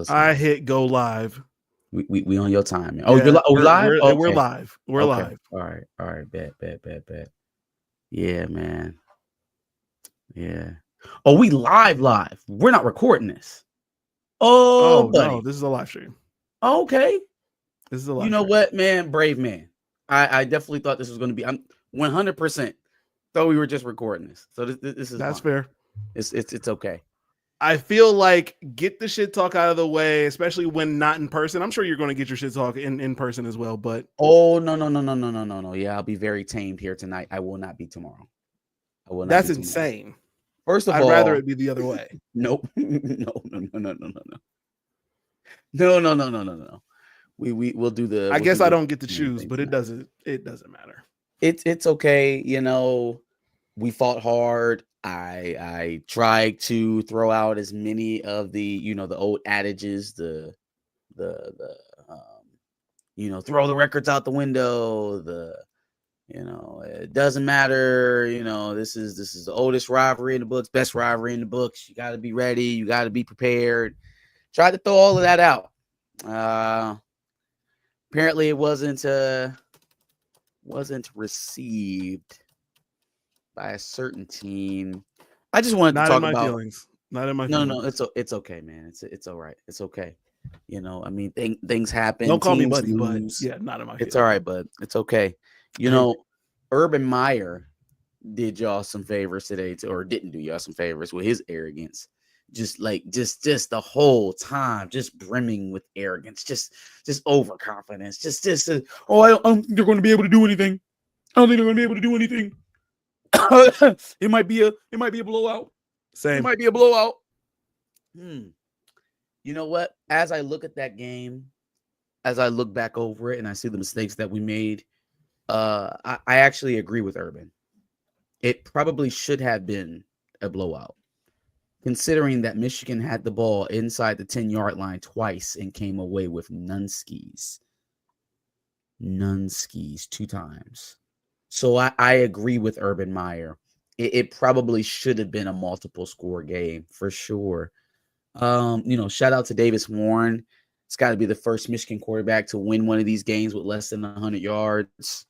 I hit go live. We on your time, man. Yeah, We live? We're Okay. live. We're Okay. live. All right. Bet. Yeah, man. Yeah. Oh, we live. We're not recording this. Oh, Oh no, buddy. this is a live stream. Okay. This is a live You know stream. what, man? Brave man. I definitely thought this was going to be. I'm 100% thought we were just recording this. So this is That's fine. fair. It's okay. I feel like get the shit talk out of the way, especially when not in person. I'm sure you're going to get your shit talk in person as well, but No. Yeah, I'll be very tamed here tonight. I will not be tomorrow. That's insane. First of I'd all, rather it be the other way. Nope. No. We'll do the. I guess I don't get to choose, but it doesn't matter. It's okay. You know, we fought hard. I tried to throw out as many of the the old adages, the throw the records out the window, it doesn't matter, this is the oldest rivalry in the books, best rivalry in the books. You got to be ready, you got to be prepared. Tried to throw all of that out. Apparently it wasn't received by a certain team. I just wanted to talk about feelings. Not in my feelings. No, it's okay, man. It's all right. It's okay. I mean, things happen. Don't call me buddy, but yeah, not in my feelings. It's all right, bud. It's okay. Urban Meyer did y'all some favors today, or didn't do y'all some favors with his arrogance. Just the whole time, just brimming with arrogance, just overconfidence, I don't think they're going to be able to do anything. I don't think they're going to be able to do anything. It might be a blowout. Same. It might be a blowout. You know what? As I look at that game, as I look back over it and I see the mistakes that we made, I actually agree with Urban. It probably should have been a blowout, considering that Michigan had the ball inside the 10-yard line twice and came away with none skis 2 times. So I agree with Urban Meyer. It probably should have been a multiple score game for sure. Shout out to Davis Warren. It's got to be the first Michigan quarterback to win one of these games with less than 100 yards.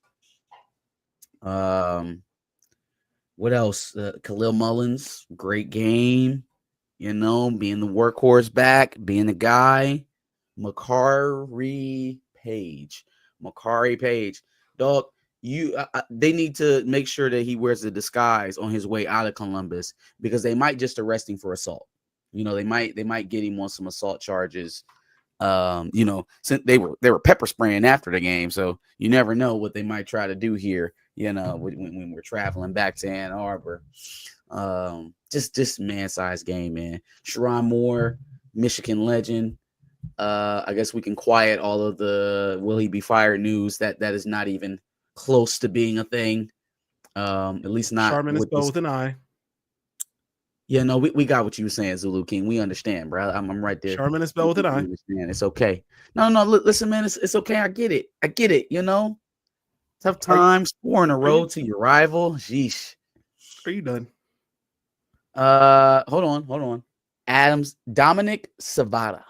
What else? Khalil Mullins, great game. Being the workhorse back, being the guy. Makari Page, dog. They need to make sure that he wears a disguise on his way out of Columbus, because they might just arrest him for assault. They might get him on some assault charges. Since they were pepper spraying after the game, so you never know what they might try to do here. When we're traveling back to Ann Arbor, just man-sized game, man. Sherrone Moore, Michigan legend. I guess we can quiet all of the will he be fired news that is not even close to being a thing. At least not. Charmin is spelled with an I. Yeah, no, we got what you were saying, Zulu King. We understand, bro. I'm right there. Charmin is spelled with an I. Understand. It's okay. No, listen, man. It's okay. I get it. Tough times, 4 in a row to your rival. Sheesh. Are you done? Hold on. Dominic Savada.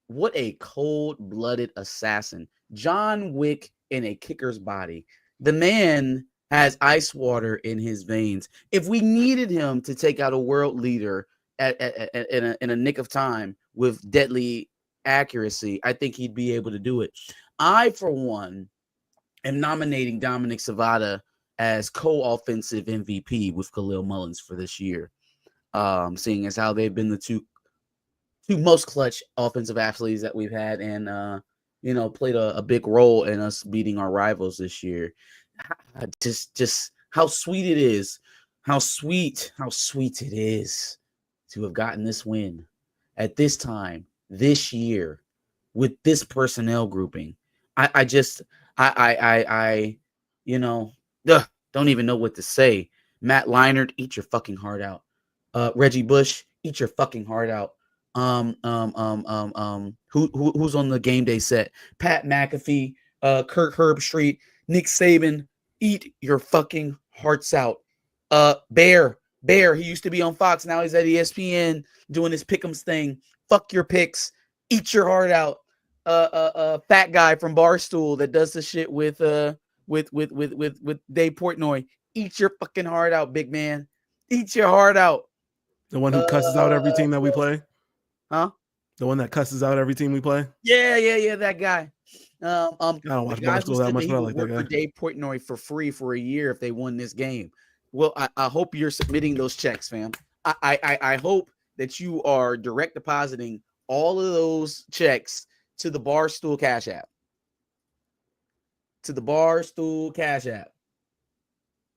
What a cold-blooded assassin. John Wick in a kicker's body. The man has ice water in his veins. If we needed him to take out a world leader in a nick of time with deadly accuracy, I think he'd be able to do it. I, for one, am nominating Dominic Savada as co-offensive MVP with Khalil Mullins for this year, seeing as how they've been the two most clutch offensive athletes that we've had, and played a big role in us beating our rivals this year. Just how sweet it is, how sweet it is to have gotten this win at this time this year with this personnel grouping. I don't even know what to say. Matt Leinart, eat your fucking heart out. Reggie Bush, eat your fucking heart out. Who's on the game day set? Pat McAfee, Kirk Herbstreit, Nick Saban, eat your fucking hearts out. Bear, Bear, he used to be on Fox. Now he's at ESPN doing his pick'ems thing. Fuck your picks. Eat your heart out. Fat guy from Barstool that does the shit with Dave Portnoy. Eat your fucking heart out, big man. Eat your heart out. The one who cusses out every team that we play? Huh? The one that cusses out every team we play? Yeah, that guy. I don't watch Barstool that much, but I like that guy. For Dave Portnoy for free for a year if they won this game. Well, I hope you're submitting those checks, fam. I hope that you are direct depositing all of those checks to the Barstool Cash App. To the Barstool Cash App.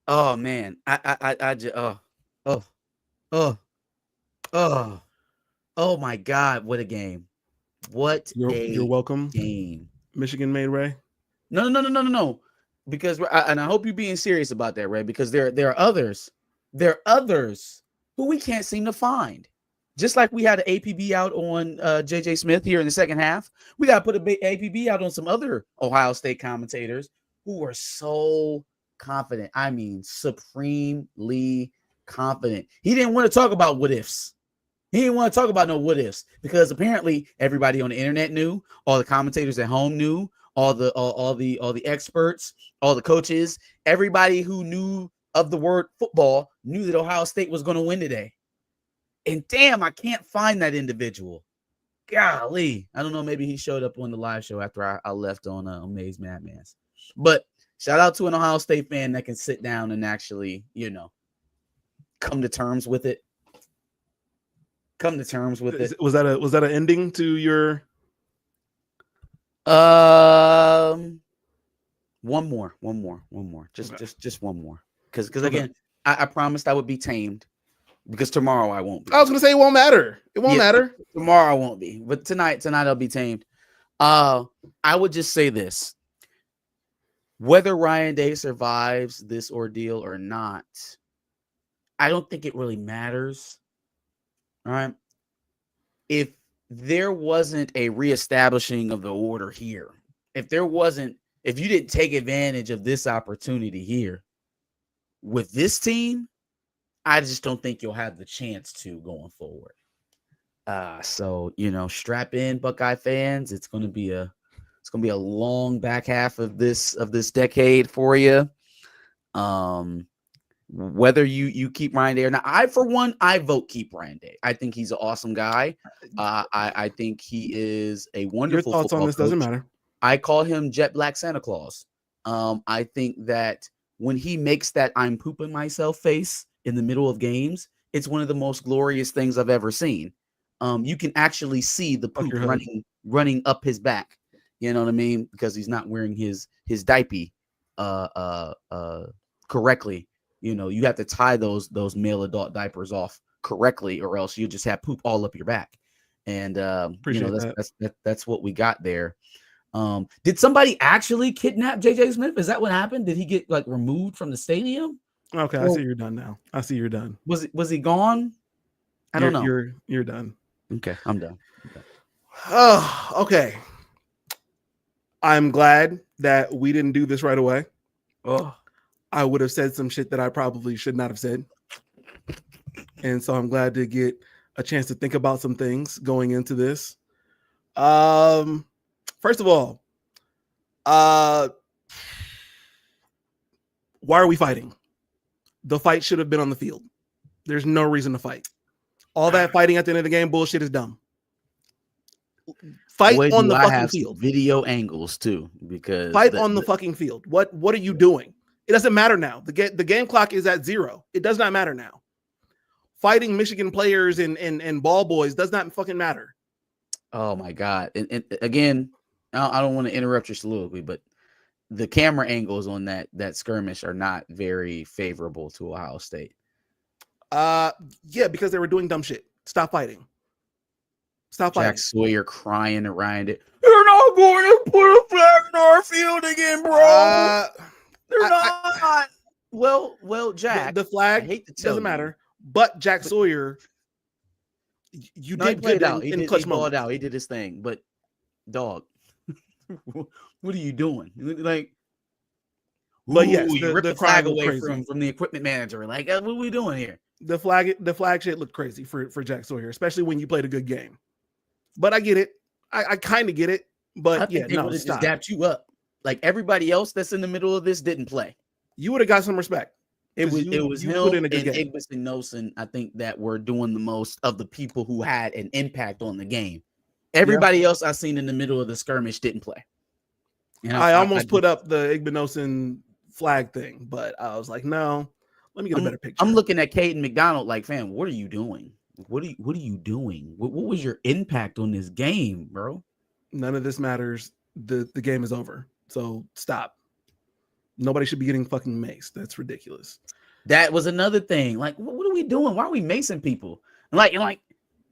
Oh man, I just oh my God, what a game! You're welcome. Game. Michigan made Ray. No. Because and I hope you're being serious about that, Ray. Because there are others. There are others who we can't seem to find. Just like we had an APB out on JJ Smith here in the second half, we got to put an APB out on some other Ohio State commentators who are so confident. I mean, supremely confident. He didn't want to talk about what ifs. He didn't want to talk about no what ifs because apparently everybody on the internet knew, all the commentators at home knew, all the experts, all the coaches, everybody who knew of the word football knew that Ohio State was going to win today. And damn, I can't find that individual. Golly, I don't know. Maybe he showed up on the live show after I left on Amaze Madman's. But shout out to an Ohio State fan that can sit down and actually, come to terms with it. Was that an ending to your? One more. Just one more. Because again, I promised I would be tamed. Because tomorrow I won't be. I was gonna say it won't matter. It won't matter. Tomorrow I won't be. But tonight I'll be tamed. I would just say this. Whether Ryan Day survives this ordeal or not, I don't think it really matters. All right. If there wasn't a reestablishing of the order here, if you didn't take advantage of this opportunity here with this team, I just don't think you'll have the chance to going forward. So strap in, Buckeye fans. It's gonna be a long back half of this decade for you. Whether you keep Ryan Day or not, I vote keep Ryan Day. I think he's an awesome guy. I think he is a wonderful. Your thoughts on this coach. doesn't matter. I call him Jet Black Santa Claus. I think that when he makes that I'm pooping myself face in the middle of games, it's one of the most glorious things I've ever seen. You can actually see the poop running up his back. You know what I mean? Because he's not wearing his diaper correctly. You have to tie those male adult diapers off correctly, or else you just have poop all up your back. And that's what we got there. Did somebody actually kidnap JJ Smith? Is that what happened? Did he get removed from the stadium? Okay, I see you're done now. I see you're done. Was he gone? I don't know. You're done. Okay, I'm done. Oh, okay. I'm glad that we didn't do this right away. Oh, I would have said some shit that I probably should not have said. And so I'm glad to get a chance to think about some things going into this. First of all, why are we fighting? The fight should have been on the field. There's no reason to fight. All that fighting at the end of the game bullshit is dumb. Fight on the fucking field. Video angles too, because fight on the fucking field. What are you doing? It doesn't matter now. The game clock is at 0. It does not matter now. Fighting Michigan players and ball boys does not fucking matter. Oh my God. And again, I don't want to interrupt your soliloquy, but the camera angles on that skirmish are not very favorable to Ohio State. Yeah, because they were doing dumb shit. Stop fighting. Stop fighting. Jack Sawyer crying around it. You're not going to put a flag in our field again, bro. They're not. Well, Jack. The flag doesn't matter. But Jack Sawyer, you did good out. in clutch moments. He did his thing, but dog, what are you doing? But yes, you ripped the the flag crime looked away crazy. from the equipment manager. Like, what are we doing here? The flag shit looked crazy for Jack Sawyer, especially when you played a good game. But I get it. I kind of get it. But I yeah, think they no, would have just stop. dapped you up. Like everybody else that's in the middle of this didn't play. You would have got some respect. It was you him put in a good and game. Ignis and Nelson, I think, that were doing the most of the people who had an impact on the game. Everybody else I seen in the middle of the skirmish didn't play. And I almost put up the Igbenogson flag thing, but I was like, no, let me get a better picture. I'm looking at Caden McDonald like, fam, what are you doing? What are you doing? What was your impact on this game, bro? None of this matters. The game is over. So stop. Nobody should be getting fucking maced. That's ridiculous. That was another thing. Like, what are we doing? Why are we macing people? And like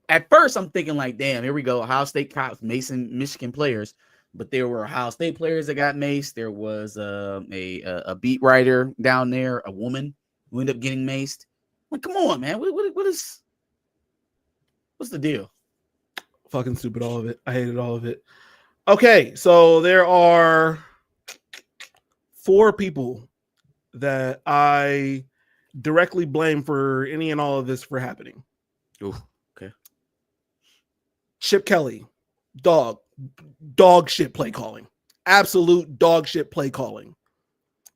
at first I'm thinking like, damn, here we go. Ohio State cops macing Michigan players. But there were Ohio State players that got maced. There was a beat writer down there, a woman who ended up getting maced. Like, come on, man. What's the deal? Fucking stupid, all of it. I hated all of it. Okay, so there are 4 people that I directly blame for any and all of this for happening. Ooh, okay. Chip Kelly, dog shit play calling. Absolute dog shit play calling.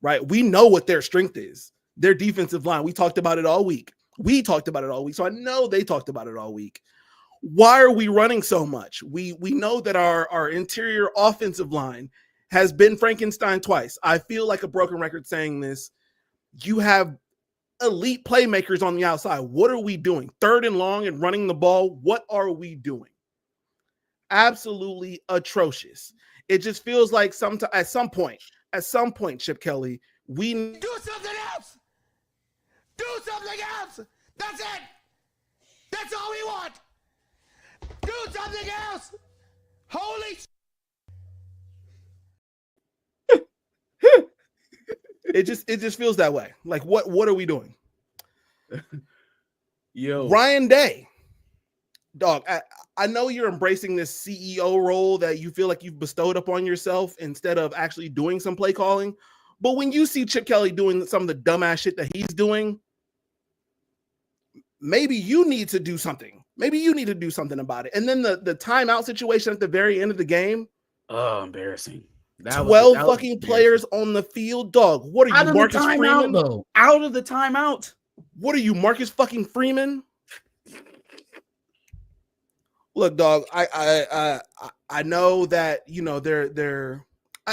Right? We know what their strength is. Their defensive line. We talked about it all week. So I know they talked about it all week. Why are we running so much? We know that our interior offensive line has been Frankenstein twice. I feel like a broken record saying this. You have elite playmakers on the outside. What are we doing? 3rd and long and running the ball. What are we doing? Absolutely atrocious. It just feels like at some point, Chip Kelly, we do something else. Do something else. That's it. That's all we want. Do something else. Holy it just feels that way. Like what are we doing? Yo, Ryan Day, dog. I know you're embracing this CEO role that you feel like you've bestowed upon yourself instead of actually doing some play calling. But when you see Chip Kelly doing some of the dumbass shit that he's doing, maybe you need to do something. Maybe you need to do something about it. And then the timeout situation at the very end of the game. Oh, embarrassing. 12 fucking players on the field, dog. What are you, Marcus Freeman? Though. Out of the timeout. What are you, Marcus fucking Freeman? Look, dog. I know that they're.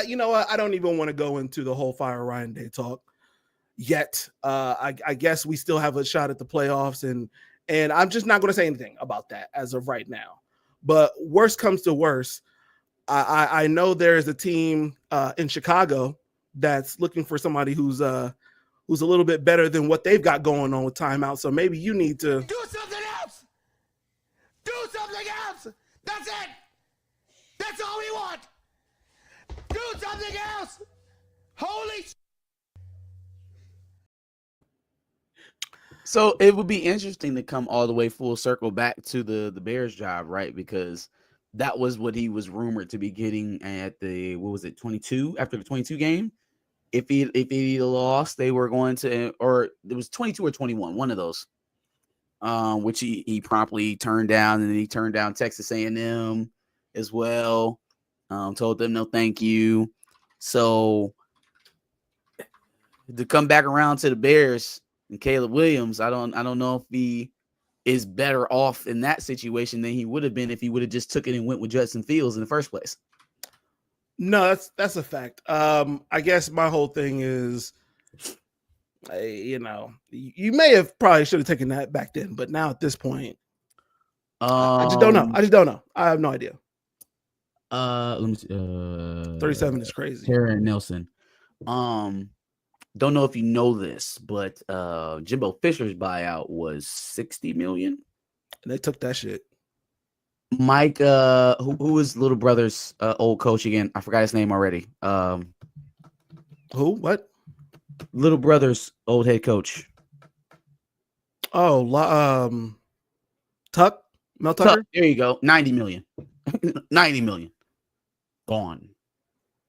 You know what? I don't even want to go into the whole Fire Ryan Day talk yet. I guess we still have a shot at the playoffs, and I'm just not going to say anything about that as of right now. But worst comes to worst, I know there is a team in Chicago that's looking for somebody who's a little bit better than what they've got going on with timeout. So maybe you need to do something else. Do something else. That's it. That's all we want. Do something else. Holy. So it would be interesting to come all the way full circle back to the Bears job, right? Because that was what he was rumored to be getting at the 22 after the 22 game. If he lost, they were going to, or it was 22 or 21, one of those, which he promptly turned down, and then he turned down Texas A&M as well. Told them no, thank you. So to come back around to the Bears and Caleb Williams, I don't know if he is better off in that situation than he would have been if he would have just took it and went with Justin Fields in the first place. No, that's a fact. I guess my whole thing is, you may have probably should have taken that back then, but now at this point, I just don't know. I have no idea. Let me see. 37 is crazy. Terry Nelson. Don't know if you know this, but Jimbo Fisher's buyout was $60 million. And they took that shit. Mike, who was little brother's old coach again? I forgot his name already. Who? What? Little brother's old head coach. Oh, Mel Tucker. There you go. $90 million. $90 million. Gone.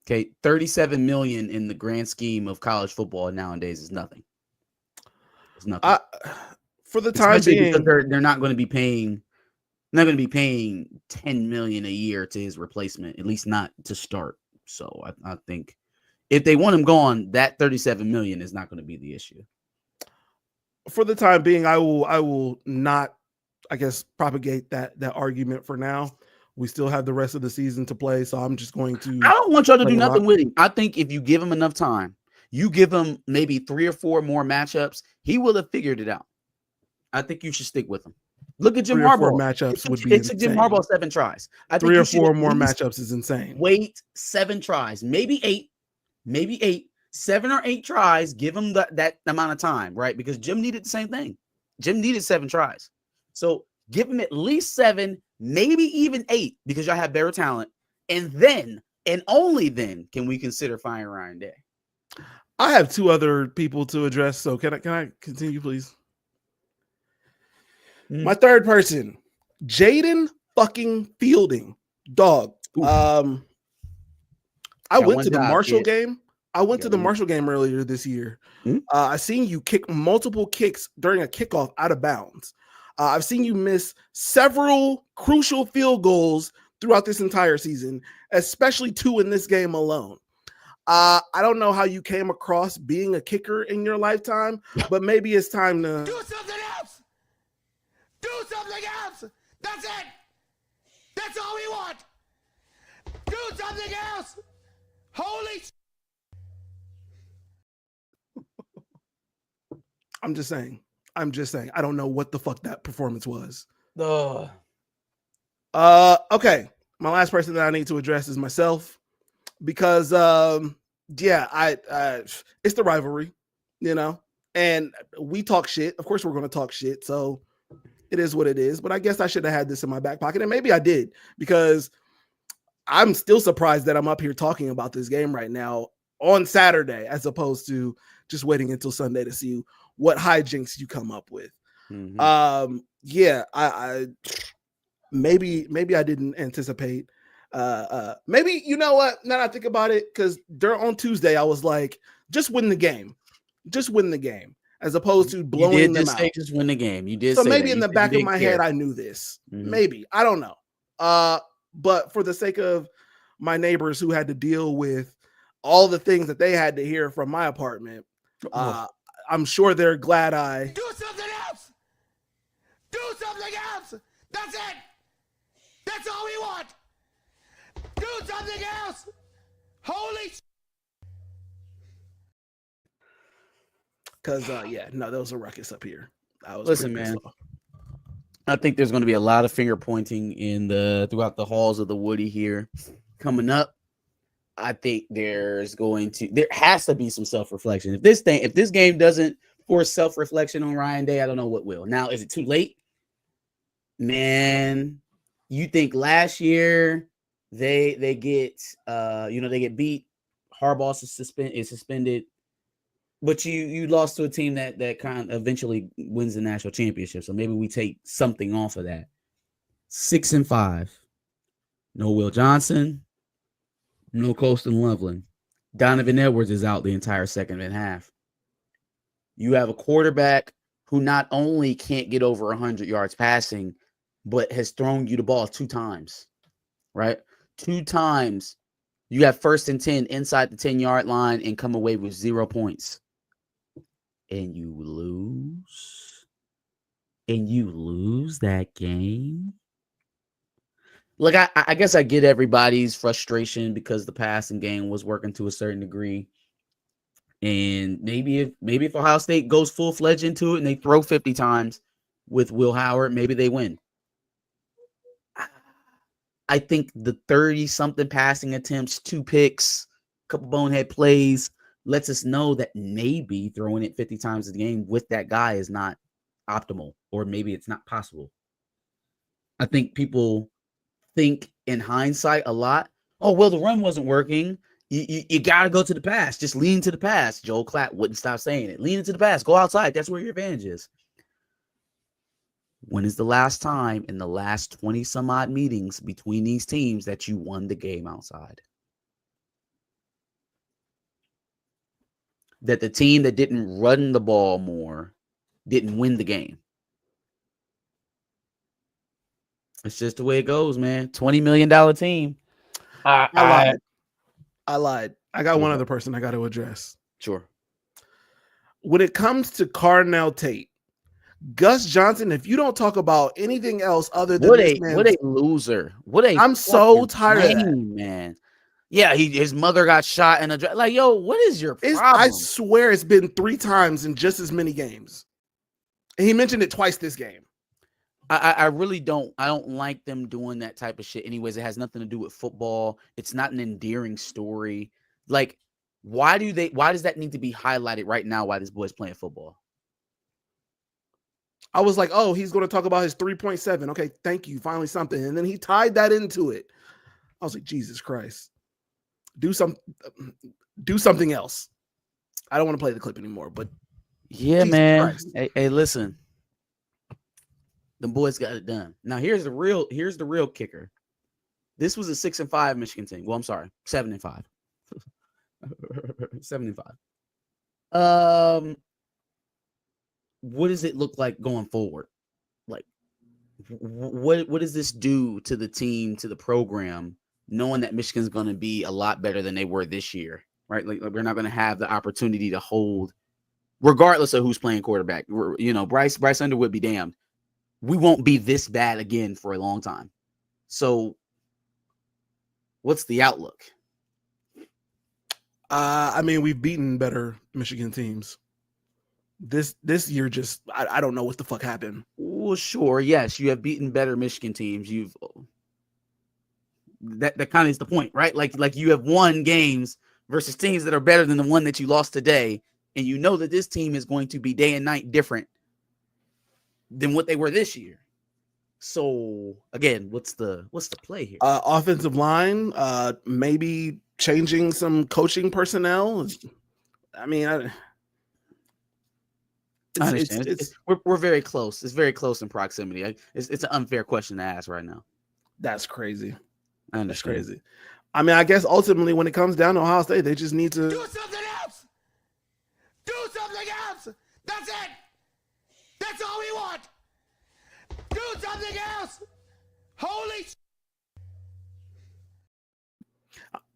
Okay, $37 million in the grand scheme of college football nowadays is nothing. It's nothing. For the time Especially being, because they're not going to be paying $10 million a year to his replacement, at least not to start. So I think if they want him gone, that $37 million is not going to be the issue. For the time being, I will not, I guess, propagate that argument for now. We still have the rest of the season to play, so I'm just going to. I don't want y'all to do nothing with him. I think if you give him enough time, you give him maybe 3 or 4 more matchups, he will have figured it out. I think you should stick with him. Look at Jim Harbaugh. Matchups would be insane. It took Jim Harbaugh 7 tries. I think 3 or 4 more matchups is insane. Wait 7 tries, maybe 8, 7 or 8 tries. Give him that amount of time, right? Because Jim needed the same thing. Jim needed 7 tries. So give him at least 7, maybe even 8, because y'all have better talent. And then, and only then, can we consider firing Ryan Day. I have 2 other people to address. So can I continue, please? My third person, Jaden fucking Fielding. Dog. I went to the Marshall game. I went to the Marshall game earlier this year. I seen you kick multiple kicks during a kickoff out of bounds. I've seen you miss several crucial field goals throughout this entire season, especially 2 in this game alone. I don't know how you came across being a kicker in your lifetime, but maybe it's time to do something else. Do something else. That's it. That's all we want. Do something else. Holy I'm just saying. I don't know what the fuck that performance was. Okay. My last person that I need to address is myself, because it's the rivalry, and we talk shit. Of course we're going to talk shit. So it is what it is, but I guess I should have had this in my back pocket, and maybe I did, because I'm still surprised that I'm up here talking about this game right now on Saturday, as opposed to just waiting until Sunday to see what hijinks you come up with. I maybe I didn't anticipate. Maybe, you know what? Now that I think about it, because on Tuesday I was like, just win the game, as opposed to blowing them out. Just win the game. You did. So say maybe that. in the back of my head I knew this. Maybe, I don't know. But for the sake of my neighbors who had to deal with all the things that they had to hear from my apartment, I'm sure they're glad I do something else. Do something else. That's it. That's all we want. Do something else. Holy because there was a ruckus up here. Listen, man. I think there's going to be a lot of finger pointing throughout the halls of the Woody here coming up. I think there has to be some self-reflection. If this game doesn't force self-reflection on Ryan Day, I don't know what will. Now, is it too late? Man, you think last year they get beat, Harbaugh is suspended, but you lost to a team that kind of eventually wins the national championship. So maybe we take something off of that. 6-5. No Will Johnson. No Colston Loveland. Donovan Edwards is out the entire second half. You have a quarterback who not only can't get over 100 yards passing, but has thrown you the ball 2 times, right? 2 times. You have 1st and 10 inside the 10-yard line and come away with 0 points. And you lose. And you lose that game. Look, I guess I get everybody's frustration because the passing game was working to a certain degree. And maybe if Ohio State goes full-fledged into it and they throw 50 times with Will Howard, maybe they win. I think the 30-something passing attempts, 2 picks, a couple bonehead plays, lets us know that maybe throwing it 50 times a game with that guy is not optimal, or maybe it's not possible. I think people think in hindsight a lot. Oh, well, the run wasn't working. You got to go to the pass. Just lean to the pass. Joel Klatt wouldn't stop saying it. Lean into the pass. Go outside. That's where your advantage is. When is the last time in the last 20 some odd meetings between these teams that you won the game outside? that the team that didn't run the ball more didn't win the game. It's just the way it goes, man. $20 million team. I lied. I got one Okay. other person I got to address. Sure. When it comes to Carnell Tate, Gus Johnson, if you don't talk about anything else other than What this a man, loser. What a I'm so fucking tired of that. lame, man. Yeah, his mother got shot in a like, yo, what is your problem? I swear it's been 3 times in just as many games. And he mentioned it twice this game. I really don't. I don't like them doing that type of shit. Anyways, it has nothing to do with football. It's not an endearing story. Like, why does that need to be highlighted right now while this boy's playing football? I was like, oh, he's going to talk about his 3.7. Okay, thank you. Finally something. And then he tied that into it. I was like, Jesus Christ. Do something else. I don't want to play the clip anymore, but yeah, Jesus man. Christ. Hey, listen. The boys got it done. Now here's the real kicker. This was a 6-5 Michigan team. Well, I'm sorry, 7-5. 7-5. What does it look like going forward? Like, what does this do to the team, to the program, knowing that Michigan's going to be a lot better than they were this year, right? Like we're not going to have the opportunity to hold, regardless of who's playing quarterback. Bryce Underwood be damned. We won't be this bad again for a long time. So, what's the outlook? I mean, we've beaten better Michigan teams. This year, just I don't know what the fuck happened. Well, sure, yes, you have beaten better Michigan teams. That kind of is the point, right? Like you have won games versus teams that are better than the one that you lost today, and you know that this team is going to be day and night different than what they were this year. So again, what's the play here? Offensive line, maybe changing some coaching personnel. I mean, I understand. We're very close. It's very close in proximity. It's an unfair question to ask right now. That's crazy. I understand. That's crazy. I mean, I guess ultimately when it comes down to Ohio State, they just need to Do something else. Do something else. That's it. That's all we want. Do something else. Holy shit.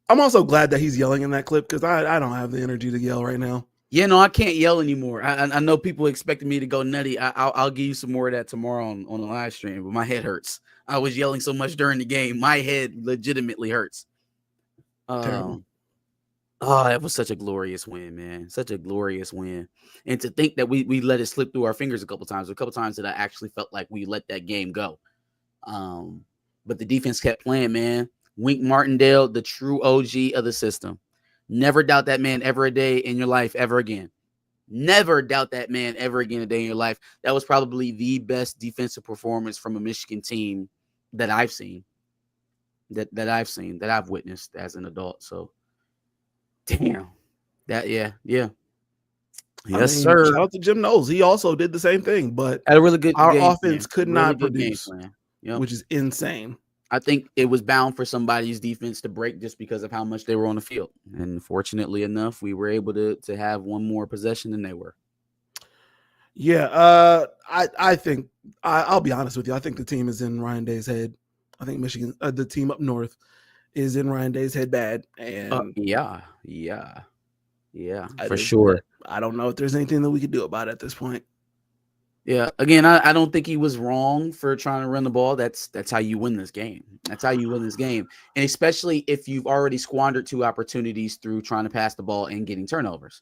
I'm also glad that he's yelling in that clip because I don't have the energy to yell right now. Yeah, no, I can't yell anymore. I know people expected me to go nutty. I'll give you some more of that tomorrow on the live stream, but my head hurts. I was yelling so much during the game. My head legitimately hurts. Terrible. That was such a glorious win, man. Such a glorious win. And to think that we let it slip through our fingers a couple times that I actually felt like we let that game go. But the defense kept playing, man. Wink Martindale, the true OG of the system. Never doubt that man ever a day in your life ever again. Never doubt that man ever again a day in your life. That was probably the best defensive performance from a Michigan team that I've seen. That I've witnessed as an adult. So damn. Yes, sir. Shout out to Jim Knowles. He also did the same thing, but Had a really good our game offense plan. could Really not good game produce, plan. Yep. which is insane. I think it was bound for somebody's defense to break just because of how much they were on the field. And fortunately enough, we were able to have one more possession than they were. Yeah, I think I'll be honest with you. I think the team is in Ryan Day's head. I think Michigan, the team up north, is in Ryan Day's head bad. And Yeah, for sure. I don't know if there's anything that we could do about it at this point. Yeah, again, I don't think he was wrong for trying to run the ball. That's how you win this game. That's how you win this game. And especially if you've already squandered 2 opportunities through trying to pass the ball and getting turnovers.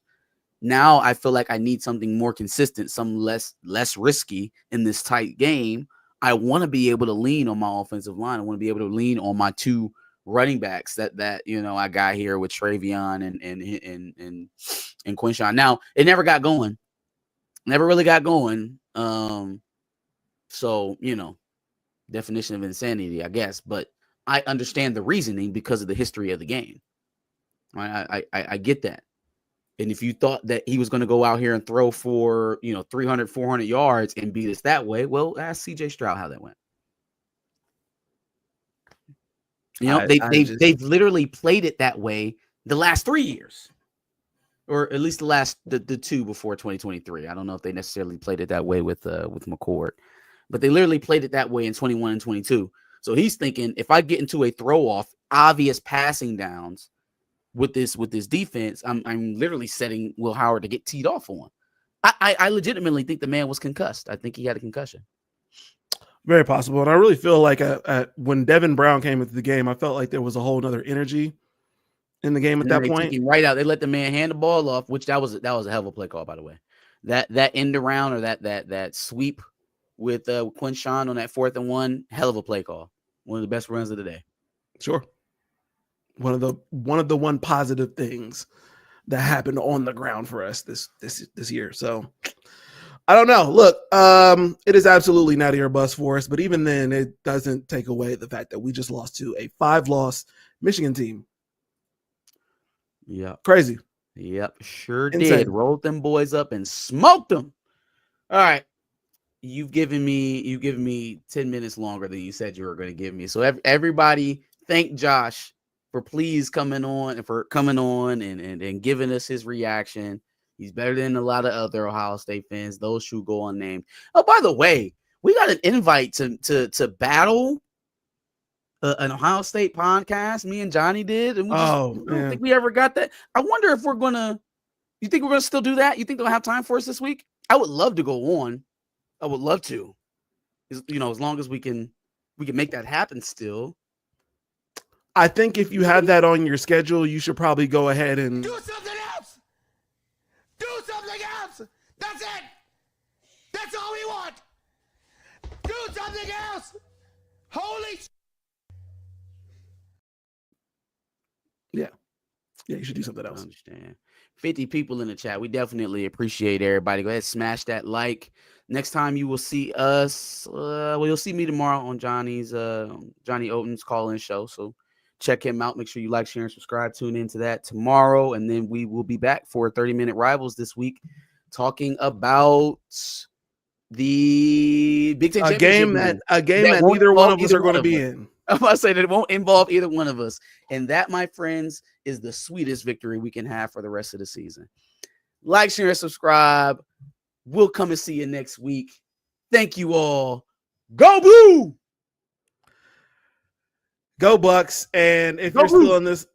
Now I feel like I need something more consistent, some less risky in this tight game. I want to be able to lean on my offensive line. I want to be able to lean on my 2 running backs that I got here with Travion and Quinshawn. Now it never got going. Never really got going. So, definition of insanity, I guess. But I understand the reasoning because of the history of the game. I get that. And if you thought that he was going to go out here and throw for, 300, 400 yards and beat us that way, well, ask CJ Stroud how that went. They've literally played it that way the last 3 years. or at least the two before 2023. I don't know if they necessarily played it that way with McCord, but they literally played it that way in 21 and 22. So he's thinking, if I get into a throw off, obvious passing downs with this defense, I'm literally setting Will Howard to get teed off on. I legitimately think the man was concussed. I think he had a concussion. Very possible. And I really feel like when Devin Brown came into the game, I felt like there was a whole nother energy in the game at that point. Took him right out. They let the man hand the ball off, which that was a hell of a play call, by the way. That end around or that sweep with Quinshawn on that 4th and 1, hell of a play call. One of the best runs of the day. Sure. One of the one positive things that happened on the ground for us this year. So I don't know. Look, it is absolutely natty or bust for us, but even then, it doesn't take away the fact that we just lost to a 5-loss Michigan team. Yeah, crazy. Yep, sure Insane. Did. Rolled them boys up and smoked them. All right, you've given me 10 minutes longer than you said you were going to give me. So everybody, thank Josh for coming on and giving us his reaction. He's better than a lot of other Ohio State fans. Those should go unnamed. Oh, by the way, we got an invite to battle an Ohio State podcast. Me and Johnny did, and we don't think we ever got that. I wonder if we're gonna. You think we're gonna still do that? You think they'll have time for us this week? I would love to go on. I would love to. As long as we can make that happen still. I think if you have that on your schedule, you should probably go ahead and do something else. Do something else. That's it. That's all we want. Do something else. Holy Yeah, you should do something else. I understand. 50 people in the chat. We definitely appreciate everybody. Go ahead, smash that like. Next time you will see us, you'll see me tomorrow on Johnny Oaten's call-in show. So check him out. Make sure you like, share, and subscribe. Tune into that tomorrow, and then we will be back for 30-minute Rivals this week, talking about the Big Ten a game that neither one of us are going to be in. I'm about to say that it won't involve either one of us. And that, my friends, is the sweetest victory we can have for the rest of the season. Like, share, and subscribe. We'll come and see you next week. Thank you all. Go Blue! Go Bucks. And if you're still in this